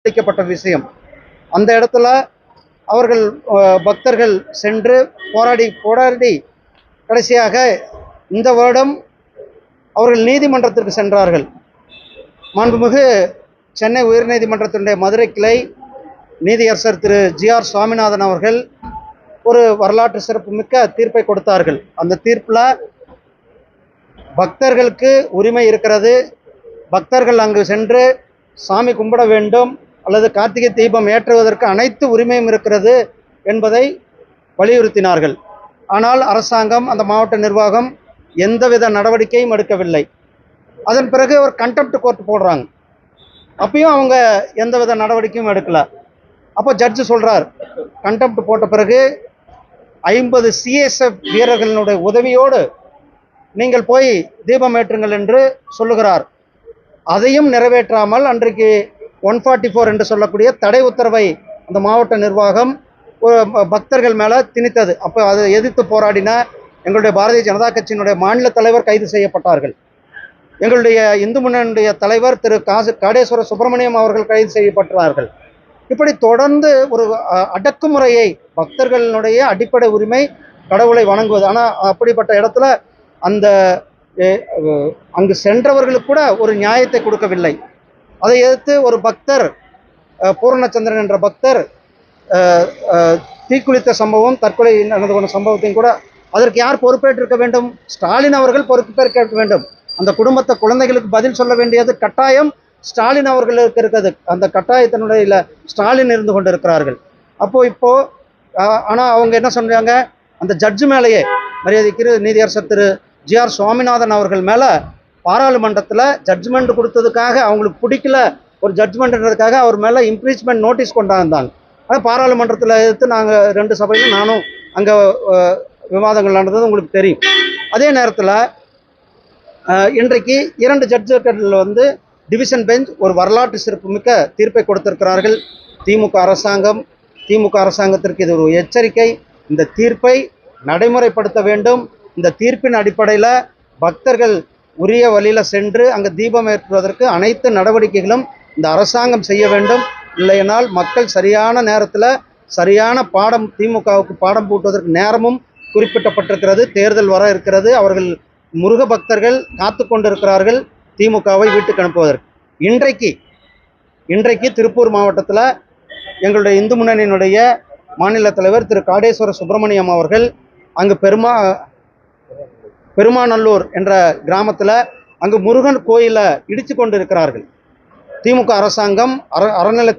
அளிக்கப்பட்ட விஷயம். அந்த இடத்துல அவர்கள் பக்தர்கள் சென்று போராடி கடைசியாக இந்த வருடம் அவர்கள் நீதிமன்றத்திற்கு சென்றார்கள். மாண்புமிகு சென்னை உயர்நீதிமன்றத்தினுடைய மதுரை கிளை நீதியரசர் திரு GR சுவாமிநாதன் அவர்கள் ஒரு வரலாற்று சிறப்புமிக்க தீர்ப்பை கொடுத்தார்கள். அந்த தீர்ப்பில் பக்தர்களுக்கு உரிமை இருக்கிறது, பக்தர்கள் அங்கு சென்று சாமி கும்பிட வேண்டும் அல்லது கார்த்திகை தீபம் ஏற்றுவதற்கு அனைத்து உரிமையும் இருக்கிறது என்பதை வலியுறுத்தினார்கள். ஆனால் அரசாங்கம், அந்த மாவட்ட நிர்வாகம் எந்தவித நடவடிக்கையும் எடுக்கவில்லை. அதன் பிறகு ஒரு கண்டெம்ப்ட் கோர்ட் போடுறாங்க. அப்பயும் அவங்க எந்தவித நடவடிக்கையும் எடுக்கல. அப்போ ஜட்ஜு சொல்கிறார், கண்டெம்ப்ட் போட்ட பிறகு 50 CSF வீரர்களுடைய உதவியோடு நீங்கள் போய் தீபம் ஏற்றுங்கள் என்று சொல்லுகிறார். அதையும் நிறைவேற்றாமல் அன்றைக்கு 144 என்று சொல்லக்கூடிய தடை உத்தரவை அந்த மாவட்ட நிர்வாகம் பக்தர்கள் மேலே திணித்தது. அப்போ அதை எதிர்த்து போராடின எங்களுடைய பாரதிய ஜனதா கட்சியினுடைய மாநில தலைவர் கைது செய்யப்பட்டார்கள். எங்களுடைய இந்து முன்னணியுடைய தலைவர் திரு காடேஸ்வர சுப்பிரமணியம் அவர்கள் கைது செய்யப்பட்டார்கள். இப்படி தொடர்ந்து ஒரு அடக்குமுறையை, பக்தர்களுடைய அடிப்படை உரிமை கடவுளை வணங்குவது. ஆனால் அப்படிப்பட்ட இடத்துல அந்த அங்கு சென்றவர்களுக்கு கூட ஒரு நியாயத்தை கொடுக்கவில்லை. அதை எதிர்த்து ஒரு பக்தர், பூரணச்சந்திரன் என்ற பக்தர் தீக்குளித்த சம்பவம், தற்கொலை நடந்து கொண்ட சம்பவத்தையும் கூட அதற்கு யார் பொறுப்பேற்றிருக்க வேண்டும்? ஸ்டாலின் அவர்கள் பொறுப்பேற்க வேண்டும். அந்த குடும்பத்தை, குழந்தைகளுக்கு பதில் சொல்ல வேண்டியது கட்டாயம் ஸ்டாலின் அவர்களுக்கு இருக்கிறது. அந்த கட்டாயத்தினுடைய ஸ்டாலின் இருந்து கொண்டு இருக்கிறார்கள். இப்போது ஆனால் அவங்க என்ன சொல்கிறாங்க, அந்த ஜட்ஜு மேலேயே, மரியாதைக்குரிய நீதியரசர் திரு GR சுவாமிநாதன் அவர்கள் மேலே பாராளுமன்றத்தில் ஜட்ஜ்மெண்ட் கொடுத்ததுக்காக, அவங்களுக்கு பிடிக்கல ஒரு ஜட்ஜ்மெண்ட்ன்றதுக்காக அவர் மேலே இம்ப்ரீச்மெண்ட் நோட்டீஸ் கொண்டாந்தாங்க. ஆனால் பாராளுமன்றத்தில் எதிர்த்து நாங்கள் 2 சபையிலும் நானும் அங்கே விவாதங்கள் நடந்தது உங்களுக்கு தெரியும். அதே நேரத்தில் இன்றைக்கு 2 ஜட்ஜுகள் டிவிஷன் பெஞ்ச் ஒரு வரலாற்று சிறப்புமிக்க தீர்ப்பை கொடுத்திருக்கிறார்கள். திமுக அரசாங்கத்திற்கு இது ஒரு எச்சரிக்கை. இந்த தீர்ப்பை நடைமுறைப்படுத்த வேண்டும். இந்த தீர்ப்பின் அடிப்படையில் பக்தர்கள் உரிய வழியில் சென்று அங்கே தீபம் ஏற்றுவதற்கு அனைத்து நடவடிக்கைகளும் இந்த அரசாங்கம் செய்ய வேண்டும். இல்லையென்றால் மக்கள் சரியான நேரத்தில் சரியான திமுகவுக்கு பாடம் பூட்டுவதற்கு நேரமும் குறிப்பிட்டப்பட்டிருக்கிறது. தேர்தல் வர இருக்கிறது. அவர்கள் முருக பக்தர்கள் காத்து கொண்டிருக்கிறார்கள் திமுகவை வீட்டுக்கு அனுப்புவதற்கு. இன்றைக்கு திருப்பூர் மாவட்டத்தில் எங்களுடைய இந்து முன்னணியினுடைய மாநில தலைவர் திரு காடேஸ்வர சுப்பிரமணியம் அவர்கள் அங்கு பெருமாநல்லூர் என்ற கிராமத்தில் அங்கு முருகன் கோயிலை இடித்து கொண்டு இருக்கிறார்கள். திமுக அரசாங்கம் அறநிலை